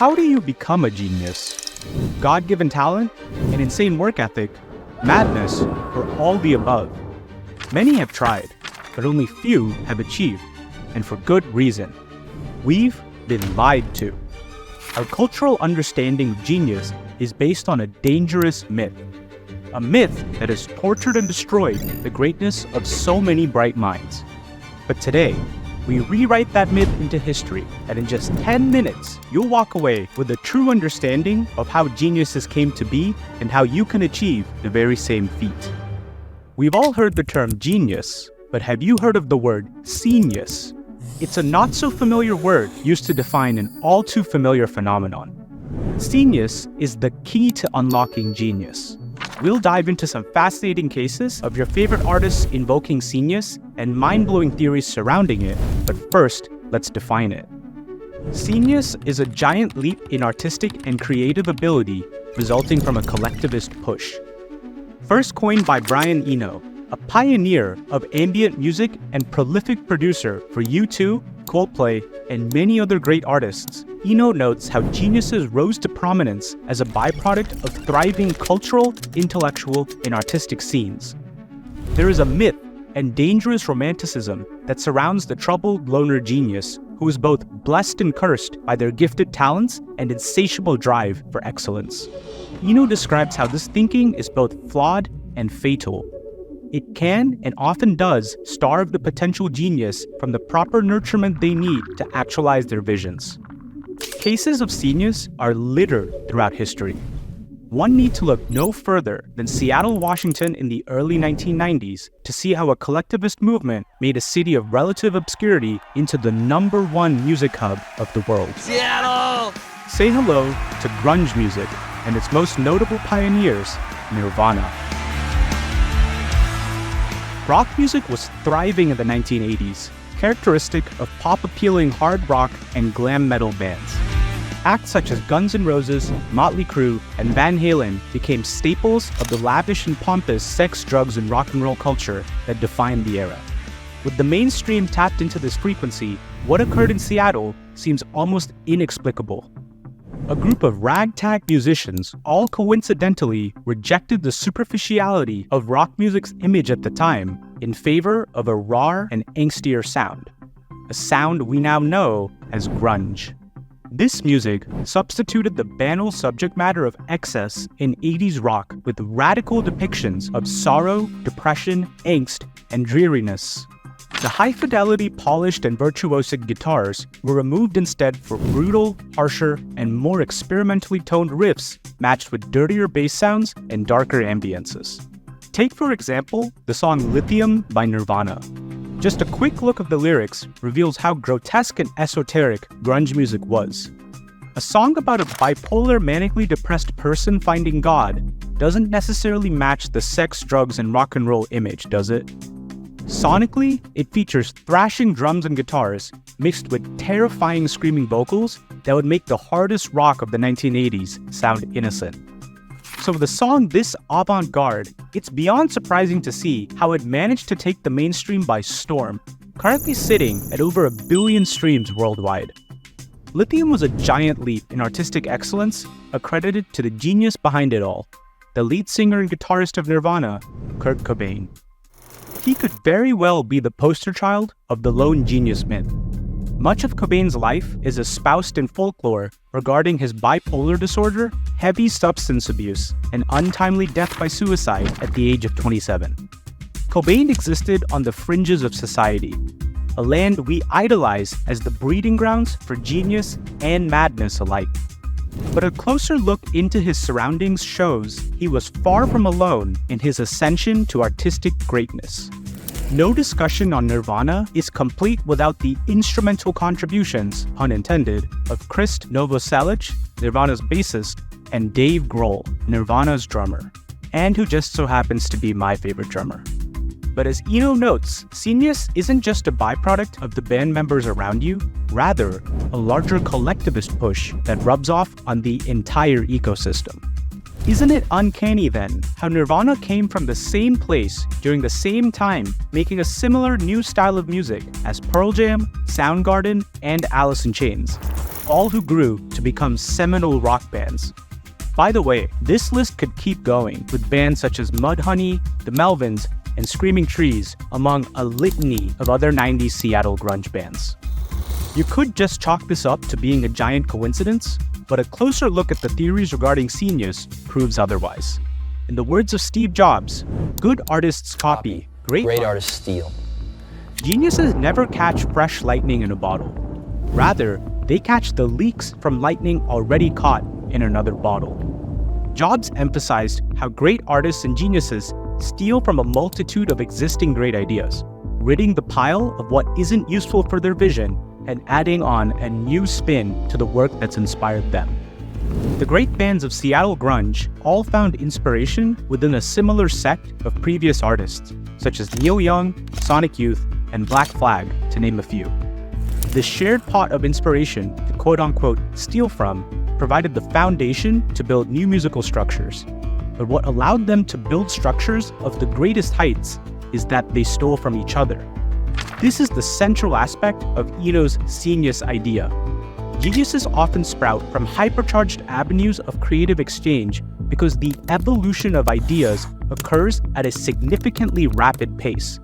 how do you become a genius? God-given talent, an insane work ethic, madness, or all the above? Many have tried, but only few have achieved, and for good reason. We've been lied to. Our cultural understanding of genius is based on a dangerous myth. A myth that has tortured and destroyed the greatness of so many bright minds. But today, we rewrite that myth into history, and in just 10 minutes, you'll walk away with a true understanding of how geniuses came to be and how you can achieve the very same feat. We've all heard the term genius, but have you heard of the word genius? It's a not-so-familiar word used to define an all-too-familiar phenomenon. Genius is the key to unlocking genius. We'll dive into some fascinating cases of your favorite artists invoking genius and mind-blowing theories surrounding it, but first, let's define it. Genius is a giant leap in artistic and creative ability resulting from a collectivist push. First coined by Brian Eno, a pioneer of ambient music and prolific producer for U2, Coldplay, and many other great artists, Eno notes how geniuses rose to prominence as a byproduct of thriving cultural, intellectual, and artistic scenes. There is a myth and dangerous romanticism that surrounds the troubled loner genius who is both blessed and cursed by their gifted talents and insatiable drive for excellence. Eno describes how this thinking is both flawed and fatal. It can, and often does, starve the potential genius from the proper nurturement they need to actualize their visions. Cases of genius are littered throughout history. One need to look no further than Seattle, Washington in the early 1990s to see how a collectivist movement made a city of relative obscurity into the #1 music hub of the world. Seattle! Say hello to grunge music and its most notable pioneers, Nirvana. Rock music was thriving in the 1980s, characteristic of pop-appealing hard rock and glam metal bands. Acts such as Guns N' Roses, Motley Crue, and Van Halen became staples of the lavish and pompous sex, drugs, and rock and roll culture that defined the era. With the mainstream tapped into this frequency, what occurred in Seattle seems almost inexplicable. A group of ragtag musicians all coincidentally rejected the superficiality of rock music's image at the time in favor of a raw and angstier sound, a sound we now know as grunge. This music substituted the banal subject matter of excess in 80s rock with radical depictions of sorrow, depression, angst, and dreariness. The high-fidelity, polished, and virtuosic guitars were removed instead for brutal, harsher, and more experimentally toned riffs matched with dirtier bass sounds and darker ambiences. Take, for example, the song Lithium by Nirvana. Just a quick look of the lyrics reveals how grotesque and esoteric grunge music was. A song about a bipolar, manically depressed person finding God doesn't necessarily match the sex, drugs, and rock and roll image, does it? Sonically, it features thrashing drums and guitars mixed with terrifying screaming vocals that would make the hardest rock of the 1980s sound innocent. So with a song this avant-garde, it's beyond surprising to see how it managed to take the mainstream by storm, currently sitting at over 1 billion streams worldwide. Lithium was a giant leap in artistic excellence, accredited to the genius behind it all, the lead singer and guitarist of Nirvana, Kurt Cobain. He could very well be the poster child of the lone genius myth. Much of Cobain's life is espoused in folklore regarding his bipolar disorder, heavy substance abuse, and untimely death by suicide at the age of 27. Cobain existed on the fringes of society, a land we idolize as the breeding grounds for genius and madness alike. But a closer look into his surroundings shows he was far from alone in his ascension to artistic greatness. No discussion on Nirvana is complete without the instrumental contributions, pun intended, of Chris Novoselic, Nirvana's bassist, and Dave Grohl, Nirvana's drummer, and who just so happens to be my favorite drummer. But as Eno notes, genius isn't just a byproduct of the band members around you, rather, a larger collectivist push that rubs off on the entire ecosystem. Isn't it uncanny then, how Nirvana came from the same place during the same time, making a similar new style of music as Pearl Jam, Soundgarden, and Alice in Chains, all who grew to become seminal rock bands. By the way, this list could keep going with bands such as Mudhoney, the Melvins, and Screaming Trees, among a litany of other 90s Seattle grunge bands. You could just chalk this up to being a giant coincidence, but a closer look at the theories regarding genius proves otherwise. In the words of Steve Jobs, good artists copy, great artists steal. Geniuses never catch fresh lightning in a bottle. Rather, they catch the leaks from lightning already caught in another bottle. Jobs emphasized how great artists and geniuses steal from a multitude of existing great ideas, ridding the pile of what isn't useful for their vision and adding on a new spin to the work that's inspired them. The great bands of Seattle grunge all found inspiration within a similar sect of previous artists, such as Neil Young, Sonic Youth, and Black Flag, to name a few. This shared pot of inspiration to quote-unquote steal from provided the foundation to build new musical structures. But what allowed them to build structures of the greatest heights is that they stole from each other. This is the central aspect of Eno's genius idea. Geniuses often sprout from hypercharged avenues of creative exchange because the evolution of ideas occurs at a significantly rapid pace.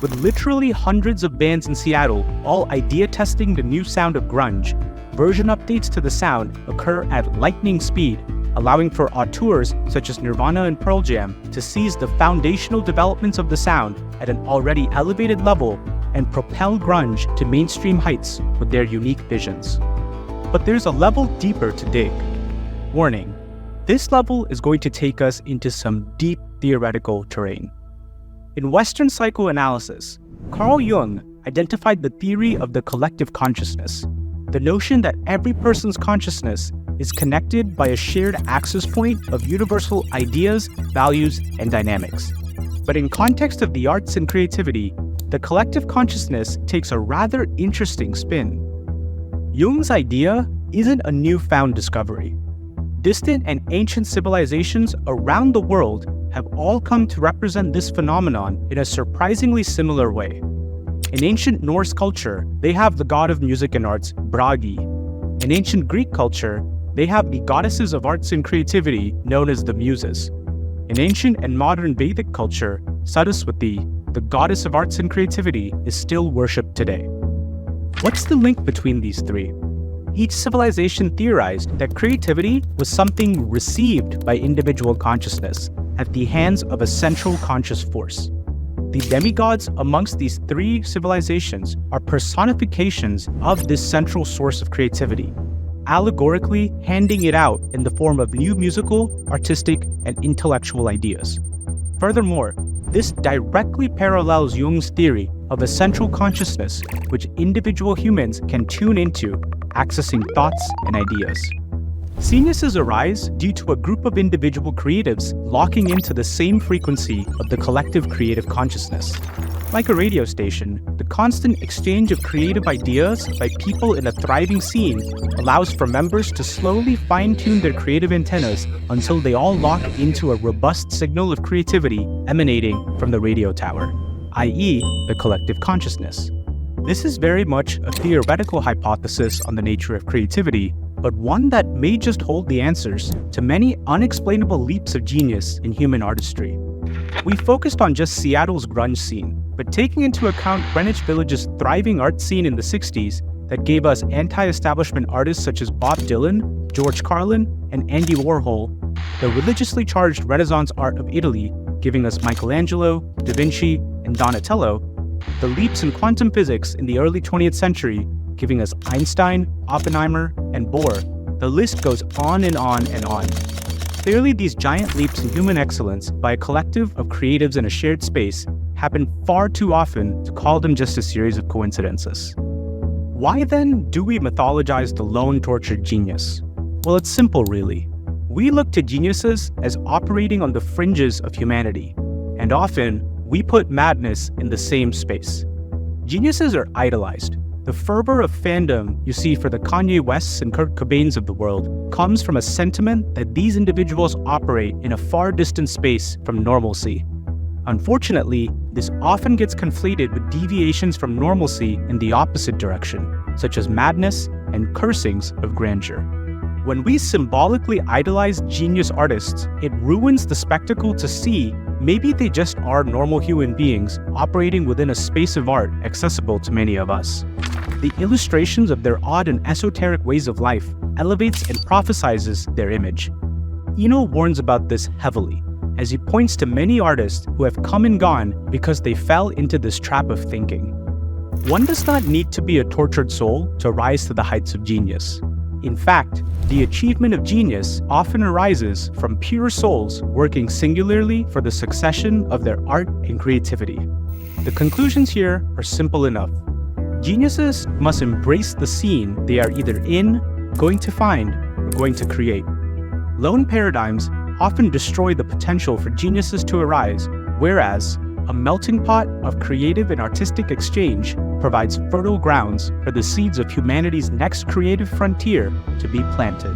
With literally hundreds of bands in Seattle all idea testing the new sound of grunge, version updates to the sound occur at lightning speed, allowing for auteurs such as Nirvana and Pearl Jam to seize the foundational developments of the sound at an already elevated level and propel grunge to mainstream heights with their unique visions. But there's a level deeper to dig. Warning, this level is going to take us into some deep theoretical terrain. In Western psychoanalysis, Carl Jung identified the theory of the collective consciousness, the notion that every person's consciousness is connected by a shared access point of universal ideas, values, and dynamics. But in context of the arts and creativity, the collective consciousness takes a rather interesting spin. Jung's idea isn't a newfound discovery. Distant and ancient civilizations around the world have all come to represent this phenomenon in a surprisingly similar way. In ancient Norse culture, they have the god of music and arts, Bragi. In ancient Greek culture, they have the goddesses of arts and creativity known as the Muses. In ancient and modern Vedic culture, Saraswati, the goddess of arts and creativity, is still worshipped today. What's the link between these three? Each civilization theorized that creativity was something received by individual consciousness at the hands of a central conscious force. The demigods amongst these three civilizations are personifications of this central source of creativity, allegorically handing it out in the form of new musical, artistic, and intellectual ideas. Furthermore, this directly parallels Jung's theory of a central consciousness which individual humans can tune into, accessing thoughts and ideas. Geniuses arise due to a group of individual creatives locking into the same frequency of the collective creative consciousness. Like a radio station, the constant exchange of creative ideas by people in a thriving scene allows for members to slowly fine-tune their creative antennas until they all lock into a robust signal of creativity emanating from the radio tower, i.e., the collective consciousness. This is very much a theoretical hypothesis on the nature of creativity, but one that may just hold the answers to many unexplainable leaps of genius in human artistry. We focused on just Seattle's grunge scene, but taking into account Greenwich Village's thriving art scene in the 60s that gave us anti-establishment artists such as Bob Dylan, George Carlin, and Andy Warhol, the religiously charged Renaissance art of Italy, giving us Michelangelo, Da Vinci, and Donatello, the leaps in quantum physics in the early 20th century, giving us Einstein, Oppenheimer, and Bohr. The list goes on and on and on. Clearly, these giant leaps in human excellence by a collective of creatives in a shared space happen far too often to call them just a series of coincidences. Why then do we mythologize the lone tortured genius? Well, it's simple really. We look to geniuses as operating on the fringes of humanity, and often we put madness in the same space. Geniuses are idolized. The fervor of fandom you see for the Kanye Wests and Kurt Cobains of the world comes from a sentiment that these individuals operate in a far distant space from normalcy. Unfortunately, this often gets conflated with deviations from normalcy in the opposite direction, such as madness and cursings of grandeur. When we symbolically idolize genius artists, it ruins the spectacle to see maybe they just are normal human beings operating within a space of art accessible to many of us. The illustrations of their odd and esoteric ways of life elevates and prophesizes their image. Eno warns about this heavily, as he points to many artists who have come and gone because they fell into this trap of thinking. One does not need to be a tortured soul to rise to the heights of genius. In fact, the achievement of genius often arises from pure souls working singularly for the succession of their art and creativity. The conclusions here are simple enough. Geniuses must embrace the scene they are either in, going to find, or going to create. Lone paradigms often destroy the potential for geniuses to arise, whereas a melting pot of creative and artistic exchange provides fertile grounds for the seeds of humanity's next creative frontier to be planted.